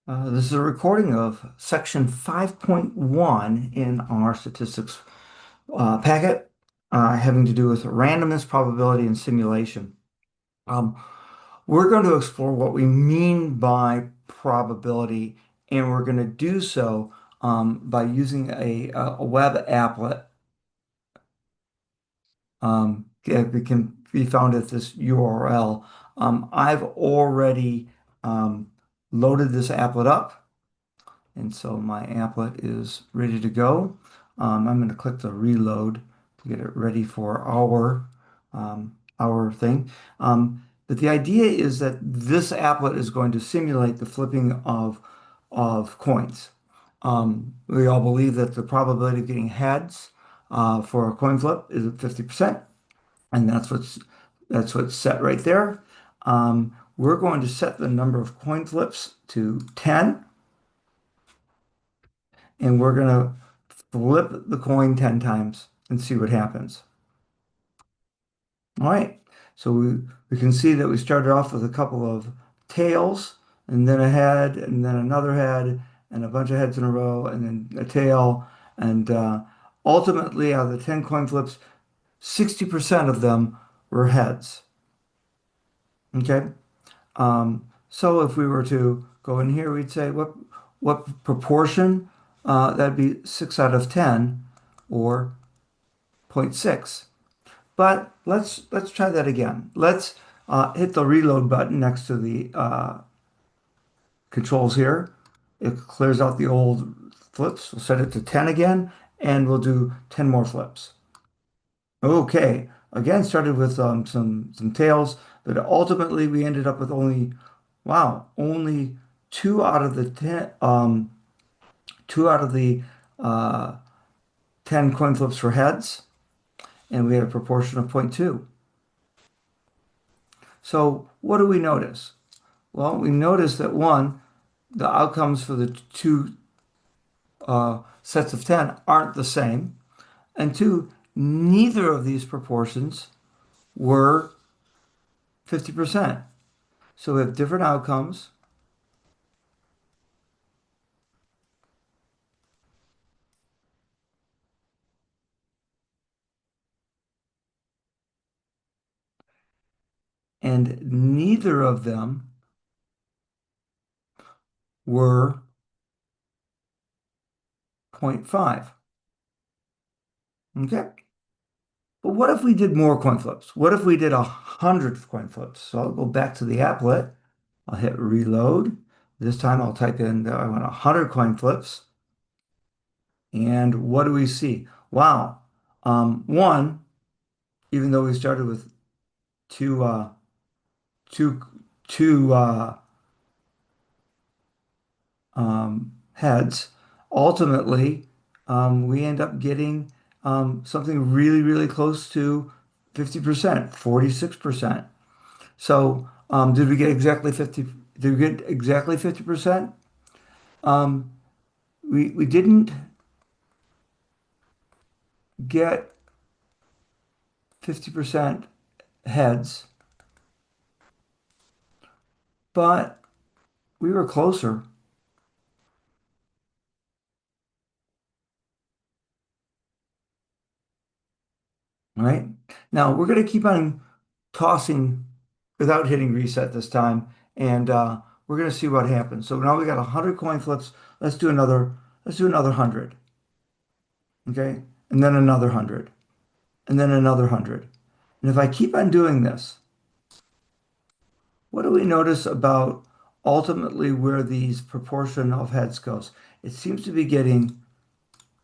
This is a recording of section 5.1 in our statistics packet, having to do with randomness, probability, and simulation. Um, we're going to explore what we mean by probability, and we're going to do so by using a web applet. It can be found at this URL. I've already um, loaded this applet up. And so my applet is ready to go. I'm going to click the reload to get it ready for our thing. But the idea is that this applet is going to simulate the flipping of coins. We all believe that the probability of getting heads for a coin flip is at 50%, and that's what's set right there. We're going to set the number of coin flips to 10. And we're going to flip the coin 10 times and see what happens. All right. So we can see that we started off with a couple of tails and then a head and then another head and a bunch of heads in a row and then a tail. And ultimately, out of the 10 coin flips, 60% of them were heads. Okay. So if we were to go in here, we'd say what proportion? That'd be 6 out of 10 or zero point 0.6. But let's try that again. Let's hit the reload button next to the controls here. It clears out the old flips. We'll set it to 10 again, and we'll do 10 more flips. Okay, again, started with some tails, but ultimately we ended up with only two out of the 10, two out of the uh, 10 coin flips for heads, and we had a proportion of 0.2. So what do we notice? Well, we notice that one, the outcomes for the two sets of 10 aren't the same. And two, neither of these proportions were 50%. So we have different outcomes. And neither of them were zero point 0.5. Okay. But what if we did more coin flips? What if we did 100 coin flips? So I'll go back to the applet. I'll hit reload. This time I'll type in that I want 100 coin flips. And what do we see? Wow. One, even though we started with two, two, two heads, ultimately, we end up getting something really, really close to 50%, 46%. So, did we get exactly 50? Did we get exactly 50%? Um, we didn't get 50% heads, but we were closer, right? Now we're going to keep on tossing without hitting reset this time, and we're going to see what happens. So now we got 100 coin flips. Let's do another 100, okay? And then another 100, and then another 100. And if I keep on doing this, what do we notice about ultimately where these proportion of heads goes? It seems to be getting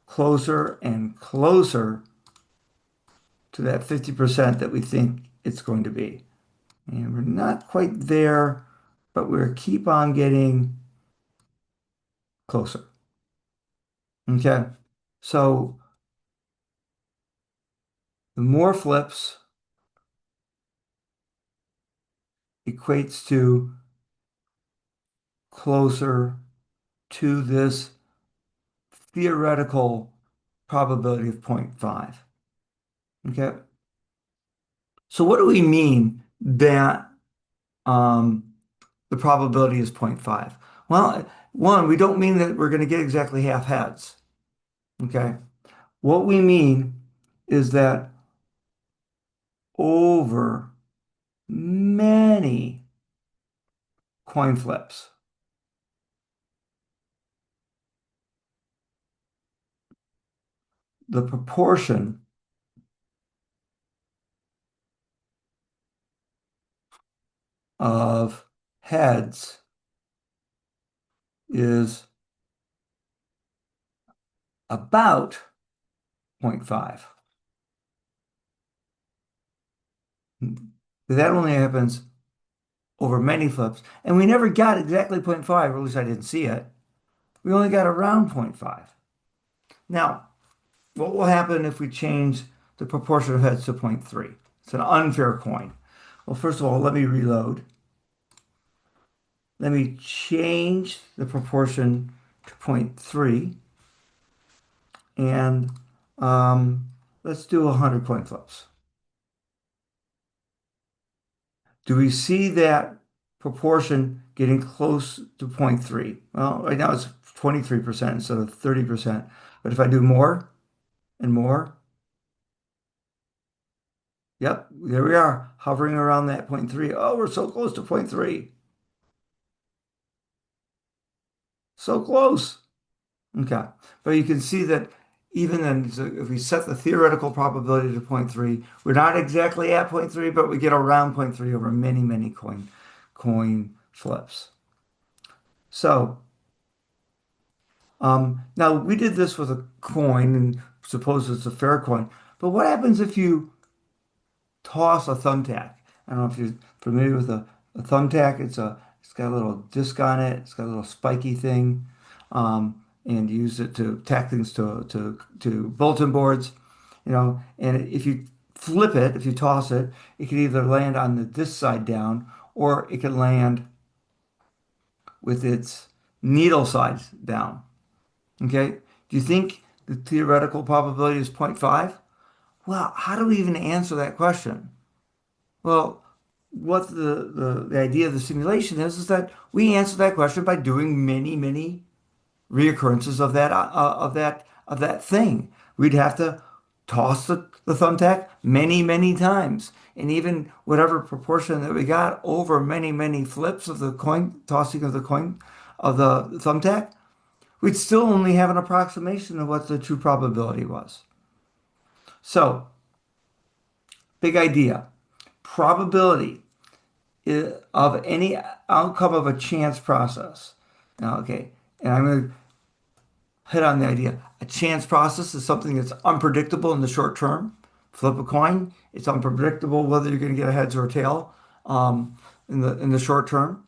closer and closer to that 50% that we think it's going to be. And we're not quite there, but we're keep on getting closer. Okay. So the more flips equates to closer to this theoretical probability of zero point 0.5. Okay. So what do we mean that um, the probability is zero point 0.5? Well, One, we don't mean that we're going to get exactly half heads. Okay. What we mean is that over many coin flips, the proportion of heads is about zero point 0.5. That only happens over many flips. And we never got exactly zero point 0.5, or at least I didn't see it. We only got around zero point 0.5. Now, what will happen if we change the proportion of heads to 0.3? It's an unfair coin. Well, first of all, let me reload. Let me change the proportion to zero point 0.3 and let's do 100 coin flips. Do we see that proportion getting close to zero point 0.3? Well, right now it's 23% instead of 30%. But if I do more and more, yep, there we are, hovering around that zero point 0.3. Oh, we're so close to zero point 0.3. So close. Okay. But you can see that even then, so if we set the theoretical probability to zero point 0.3, we're not exactly at zero point 0.3, but we get around zero point 0.3 over many, many coin flips. So now we did this with a coin and suppose it's a fair coin. But what happens if you toss a thumbtack? I don't know if you're familiar with a thumbtack. It's got a little disc on it. It's got a little spiky thing, and you use it to tack things to bulletin boards. And if you flip it, if you toss it, it can either land on this side down, or it can land with its needle side down. Okay. Do you think the theoretical probability is zero point 0.5? Well, how do we even answer that question? Well, what the idea of the simulation is that we answer that question by doing many, many reoccurrences of that thing. We'd have to toss the thumbtack many, many times. And even whatever proportion that we got over many, many flips of the coin, tossing of the coin of the thumbtack, we'd still only have an approximation of what the true probability was. So, big idea. Probability of any outcome of a chance process. Now, okay, and I'm going to hit on the idea. A chance process is something that's unpredictable in the short term. Flip a coin, it's unpredictable whether you're going to get a heads or a tail in the short term.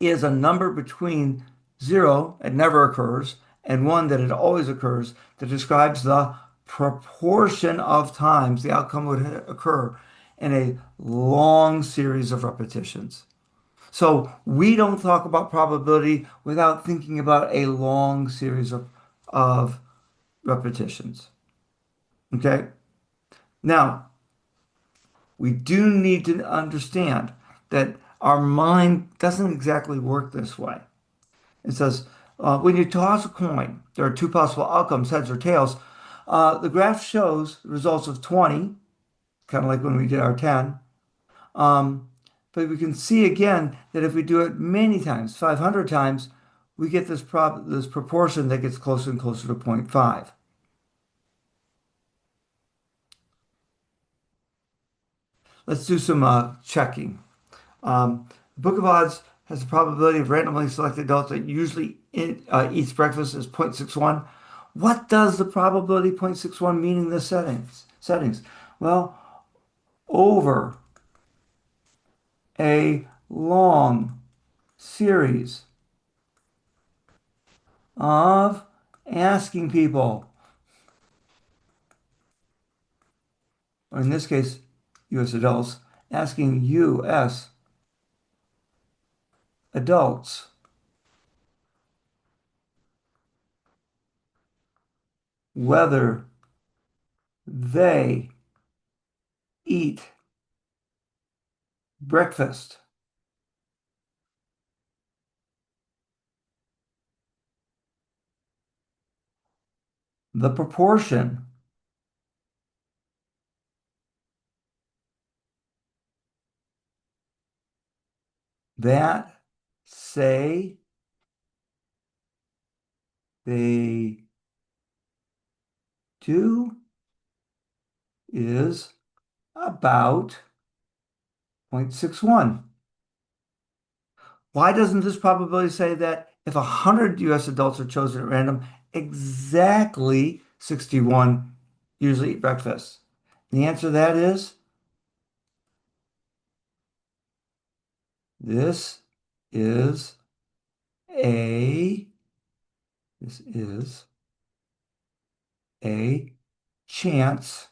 Is a number between zero, it never occurs, and one, that it always occurs, that describes the proportion of times the outcome would occur in a long series of repetitions. So we don't talk about probability without thinking about a long series of repetitions. Okay? Now, we do need to understand that our mind doesn't exactly work this way. It says, when you toss a coin, there are two possible outcomes, heads or tails. The graph shows the results of 20, kind of like when we did our 10. Um, but we can see again that if we do it many times, 500 times, we get this proportion that gets closer and closer to zero point 0.5. Let's do some checking. The Book of Odds has the probability of randomly selected adults that usually eats breakfast is 0.61. What does the probability 0.61 mean in this settings? Well, over a long series of asking people, or in this case, U.S. adults, asking U.S. adults whether they eat breakfast the proportion that say they do is about 0.61. Why doesn't this probability say that if 100 US adults are chosen at random, exactly 61 usually eat breakfast? The answer to that is this is a this is a chance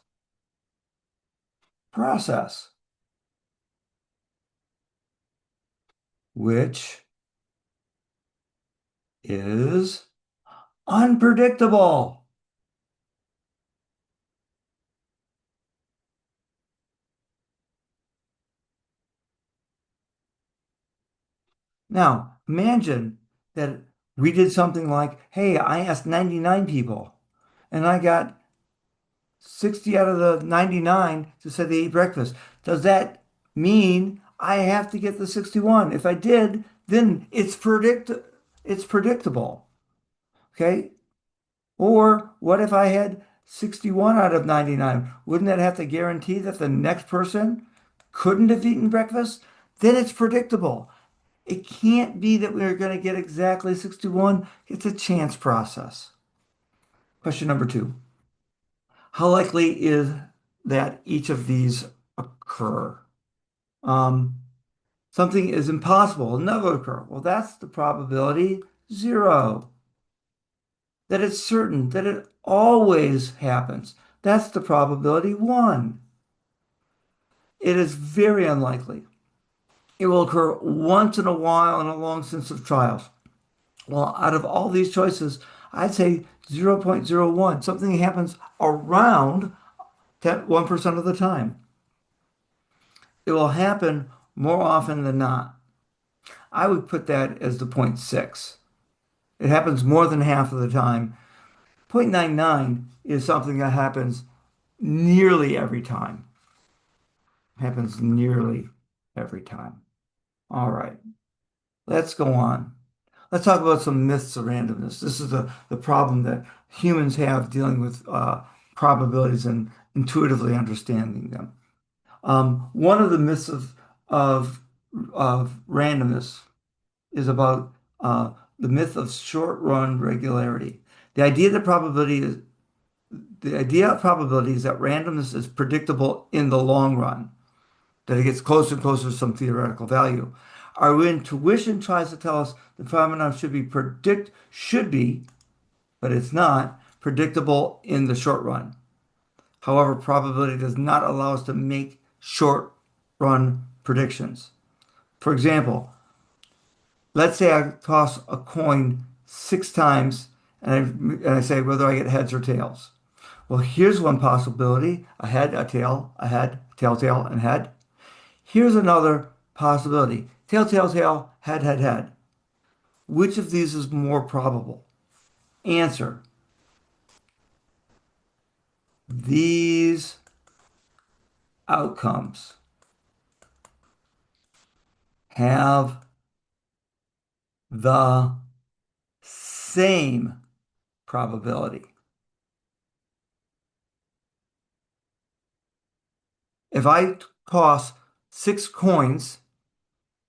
process, which is unpredictable. Now, imagine that we did something like, hey, I asked 99 people and I got 60 out of the 99 to say they eat breakfast. Does that mean I have to get the 61? If I did, then it's predictable. Okay? Or what if I had 61 out of 99? Wouldn't that have to guarantee that the next person couldn't have eaten breakfast? Then it's predictable. It can't be that we're going to get exactly 61. It's a chance process. Question number two. How likely is that each of these occur? Um, Something is impossible, it'll never occur. Well, that's the probability zero. That it's certain, that it always happens. That's the probability one. It is very unlikely. It will occur once in a while in a long sense of trials. Well, out of all these choices, I'd say 0.01. Something happens around 1% of the time. It will happen more often than not. I would put that as the zero point 0.6. It happens more than half of the time. 0.99 is something that happens nearly every time. Happens nearly every time. All right, let's go on. Let's talk about some myths of randomness. This is the problem that humans have dealing with probabilities and intuitively understanding them. One of the myths of randomness is about the myth of short run regularity. The idea that probability is the idea of probability is that randomness is predictable in the long run, that it gets closer and closer to some theoretical value. Our intuition tries to tell us the phenomenon should be, but it's not predictable in the short run. However, probability does not allow us to make short run predictions. For example, let's say I toss a coin 6 times and I say whether I get heads or tails. Well, here's one possibility, a head, a head, tail, tail, and head. Here's another possibility, tail, tail, tail, head, head, head. Which of these is more probable? Answer, these outcomes have the same probability. If I toss 6 coins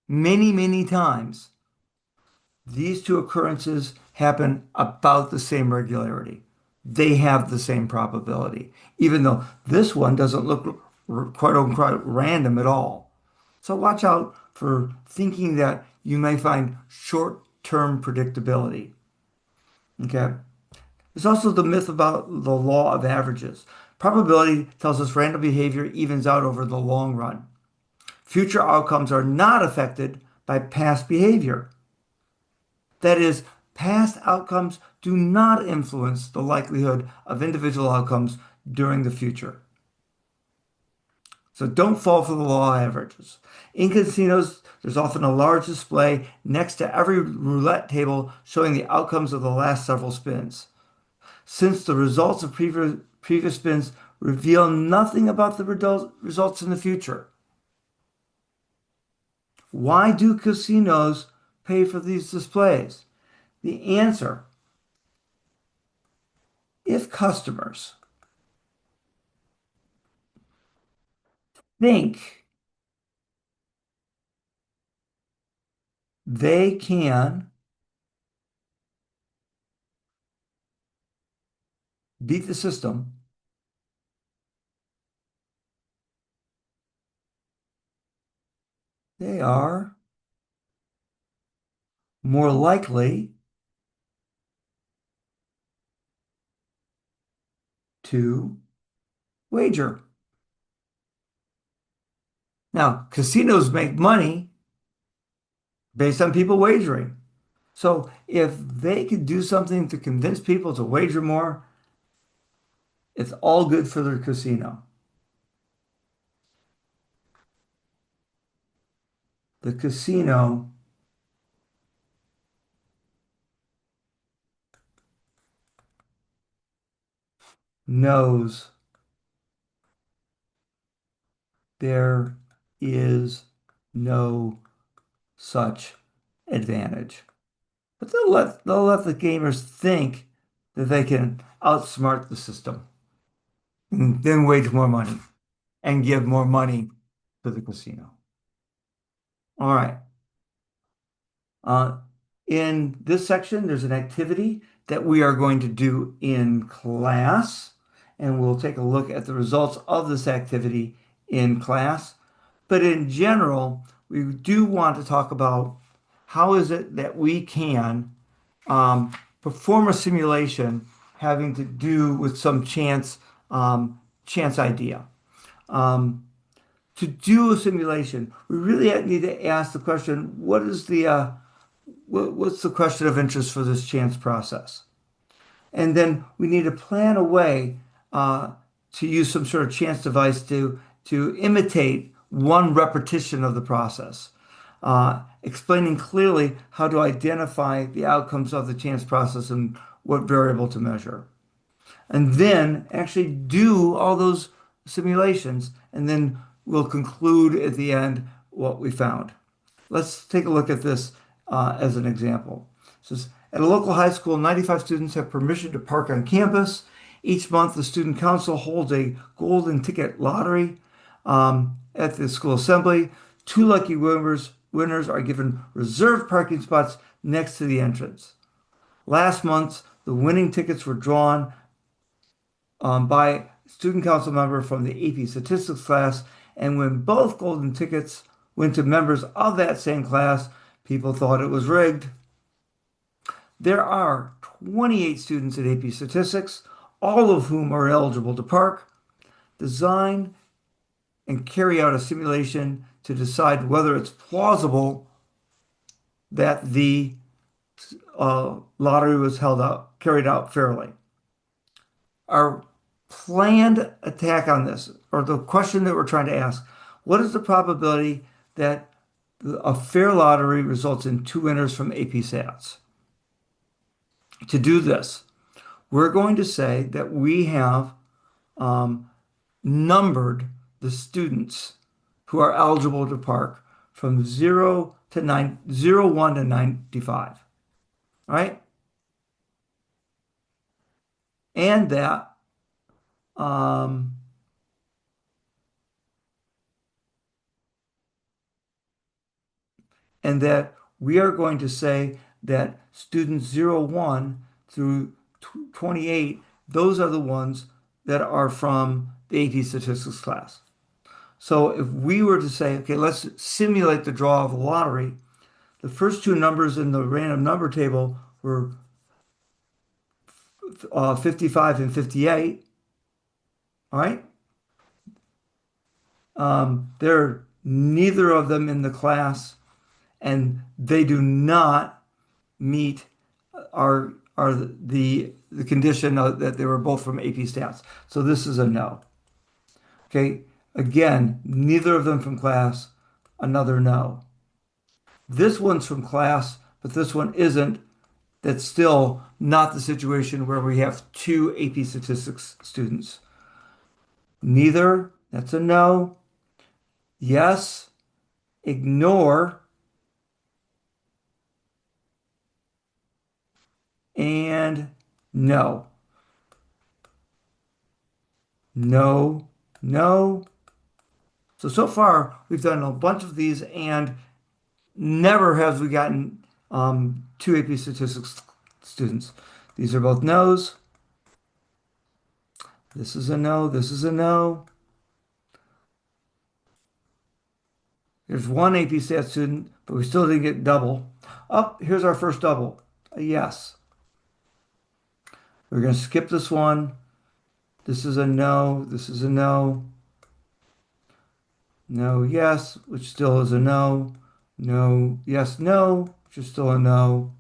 many, many times, these two occurrences happen about the same regularity. They have the same probability, even though this one doesn't look quite unquote random at all. So watch out for thinking that you may find short-term predictability. Okay. There's also the myth about the law of averages. Probability tells us random behavior evens out over the long run. Future outcomes are not affected by past behavior. That is, past outcomes do not influence the likelihood of individual outcomes during the future. So don't fall for the law of averages. In casinos, there's often a large display next to every roulette table showing the outcomes of the last several spins. since the results of previous spins reveal nothing about the results in the future. Why do casinos pay for these displays? The answer, if customers think they can beat the system, they are more likely to wager. Now, casinos make money based on people wagering. So if they could do something to convince people to wager more, it's all good for their casino. The casino knows there is no such advantage. But they'll let the gamers think that they can outsmart the system and then wage more money and give more money to the casino. All right. Uh, in this section, there's an activity that we are going to do in class, and we'll take a look at the results of this activity in class. But in general, we do want to talk about how is it that we can perform a simulation having to do with some chance idea. Um, to do a simulation, we really need to ask the question, what's the question of interest for this chance process? And then we need to plan a way to use some sort of chance device to imitate one repetition of the process, explaining clearly how to identify the outcomes of the chance process and what variable to measure. And then actually do all those simulations, and then we'll conclude at the end what we found. Let's take a look at this as an example. It says, at a local high school, 95 students have permission to park on campus. Each month, the student council holds a golden ticket lottery at the school assembly. Two lucky winners are given reserved parking spots next to the entrance. Last month, the winning tickets were drawn by a student council member from the AP statistics class, and when both golden tickets went to members of that same class, people thought it was rigged. There are 28 students at AP Statistics, all of whom are eligible to park. Design and carry out a simulation to decide whether it's plausible that the lottery was carried out fairly. Our planned attack on this, or the question that we're trying to ask, what is the probability that a fair lottery results in two winners from AP Stats? To do this, we're going to say that we have numbered the students who are eligible to park from 1 to 95. All right? And that um, we are going to say that students 1 through 28, those are the ones that are from the AP statistics class. So if we were to say, okay, let's simulate the draw of a lottery, the first two numbers in the random number table were 55 and 58. All right. They're neither of them in the class, and they do not meet the condition that they were both from AP Stats. So this is a no. Okay. Again, neither of them from class, another no. This one's from class, but this one isn't. that's still not the situation where we have two AP statistics students. Neither, that's a no. Yes, ignore, and no. No, no. So far, we've done a bunch of these, and never have we gotten two AP statistics students. These are both no's. This is a no. This is a no. There's one AP Stat student, but we still didn't get double. Oh, here's our first double. A yes. We're going to skip this one. This is a no. This is a no. No, yes, which still is a no. No, yes, no, which is still a no.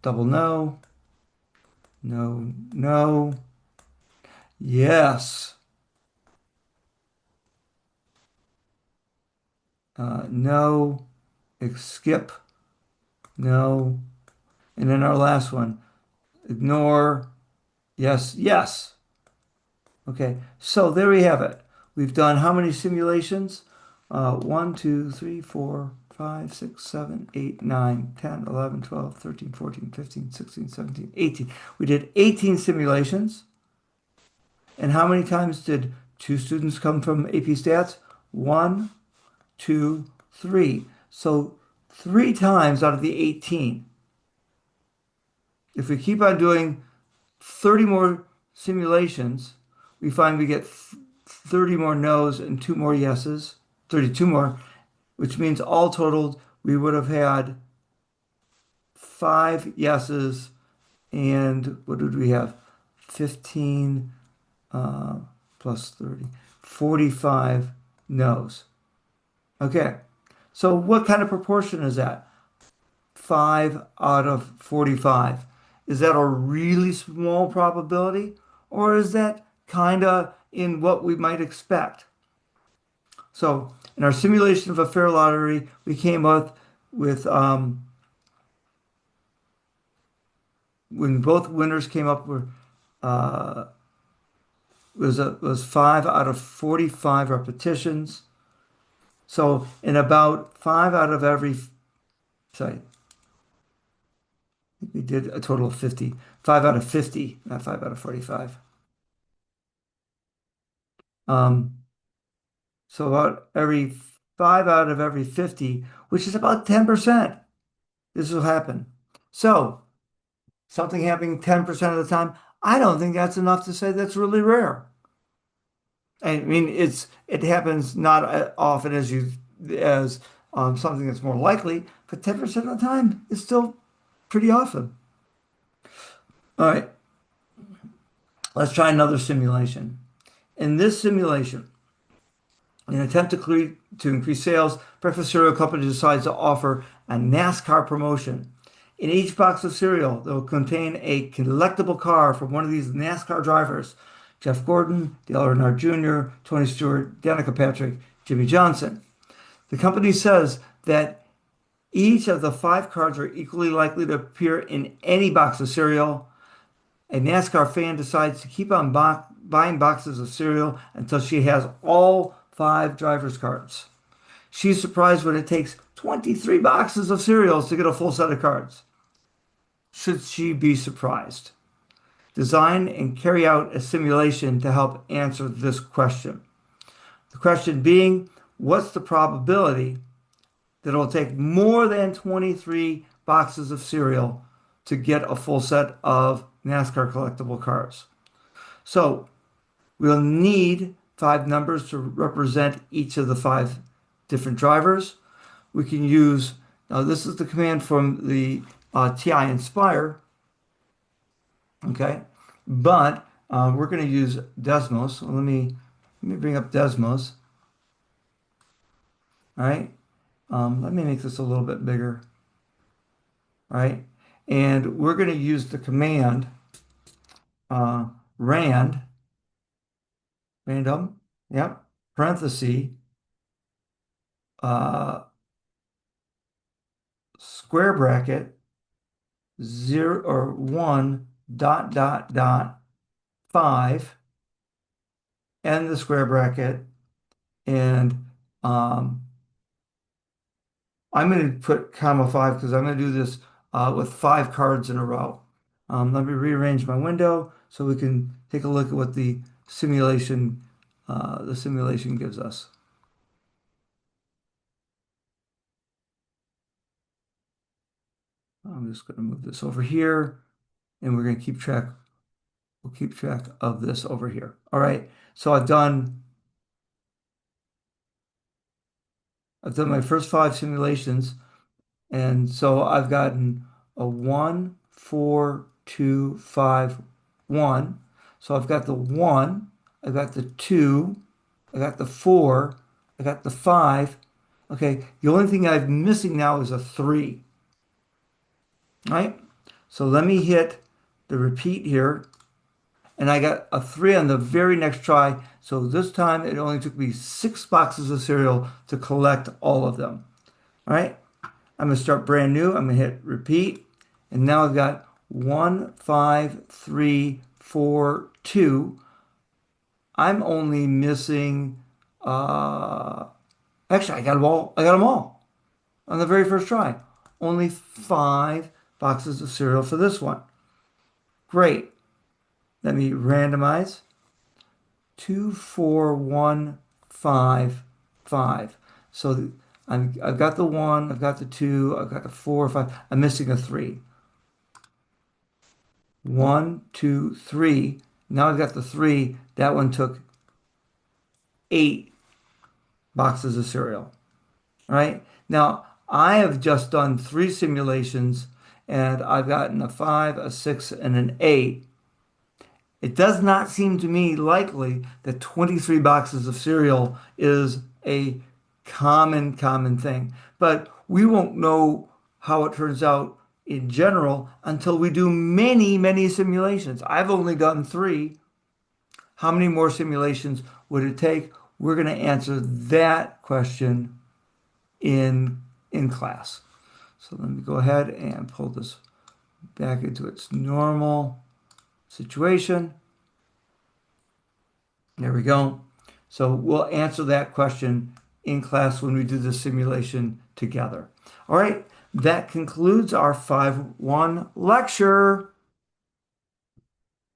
Double no. No, no. Yes. No. Skip. No. And then our last one. Ignore. Yes. Yes. Okay. So there we have it. We've done how many simulations? 1, 2, 3, 4, 5, 6, 7, 8, 9, 10, 11, 12, 13, 14, 15, 16, 17, 18. We did 18 simulations. And how many times did two students come from AP Stats? One, two, three. So three times out of the 18. If we keep on doing 30 more simulations, we find we get 30 more no's and two more yeses, 32 more, which means all totaled, we would have had five yeses and what did we have? 15 plus 30, 45 no's. Okay, so what kind of proportion is that? 5 out of 45. Is that a really small probability, or is that kind of in what we might expect? So in our simulation of a fair lottery, we came up with when both winners came up with uh, was 5 out of 45 repetitions. So in about 5 out of every, sorry, we did a total of 50. 5 out of 50, not 5 out of 45. Um, so about every 5 out of every 50, which is about 10%, this will happen. So something happening 10% of the time, I don't think that's enough to say that's really rare. I mean, it happens not often as something that's more likely, but 10% of the time is still pretty often. All right, let's try another simulation. In this simulation, in an attempt to increase sales, breakfast cereal company decides to offer a NASCAR promotion. In each box of cereal, that will contain a collectible car from one of these NASCAR drivers: Jeff Gordon, Dale Earnhardt Jr., Tony Stewart, Danica Patrick, Jimmy Johnson. The company says that each of the five cards are equally likely to appear in any box of cereal. A NASCAR fan decides to keep on buying boxes of cereal until she has all five driver's cards. She's surprised when it takes 23 boxes of cereals to get a full set of cards. Should she be surprised? Design and carry out a simulation to help answer this question. The question being, what's the probability that it'll take more than 23 boxes of cereal to get a full set of NASCAR collectible cars? So we'll need five numbers to represent each of the five different drivers. We can use, now this is the command from the TI Inspire, okay? But we're going to use Desmos. So let me bring up Desmos, all right? Let me make this a little bit bigger, all right? And we're going to use the command uh, rand, random, yep, parenthesis, uh, square bracket, 0 or 1 dot dot dot 5, end the square bracket, and um, I'm going to put comma 5 because I'm going to do this with 5 cards in a row. Let me rearrange my window so we can take a look at what the simulation gives us. I'm just going to move this over here, and we're going to keep track. We'll keep track of this over here. All right. So I've done my first 5 simulations. And so I've gotten a 1, 4, 2, 5, 1. So I've got the 1, I've got the 2, I got the 4, I got the 5. Okay, the only thing I'm missing now is a 3, right? So let me hit the repeat here, and I got a 3 on the very next try. So this time it only took me 6 boxes of cereal to collect all of them. All right. I'm going to start brand new. I'm going to hit repeat. And now I've got 1, 5, 3, 4, 2. I'm only missing, uh, actually, I got them all. I got them all on the very first try. Only 5 boxes of cereal for this one. Great. Let me randomize. 2, 4, 1, 5, 5. So I've got the 1, I've got the 2, I've got the 4, 5. I'm missing a 3. 1, 2, 3. Now I've got the 3. That one took 8 boxes of cereal. All right. Now I have just done 3 simulations and I've gotten a 5, a 6, and an 8. It does not seem to me likely that 23 boxes of cereal is a common thing. But we won't know how it turns out in general until we do many simulations. I've only done 3. How many more simulations would it take? We're going to answer that question in class. So let me go ahead and pull this back into its normal situation. There we go. So we'll answer that question in class when we do the simulation together. All right, that concludes our 5-1 lecture.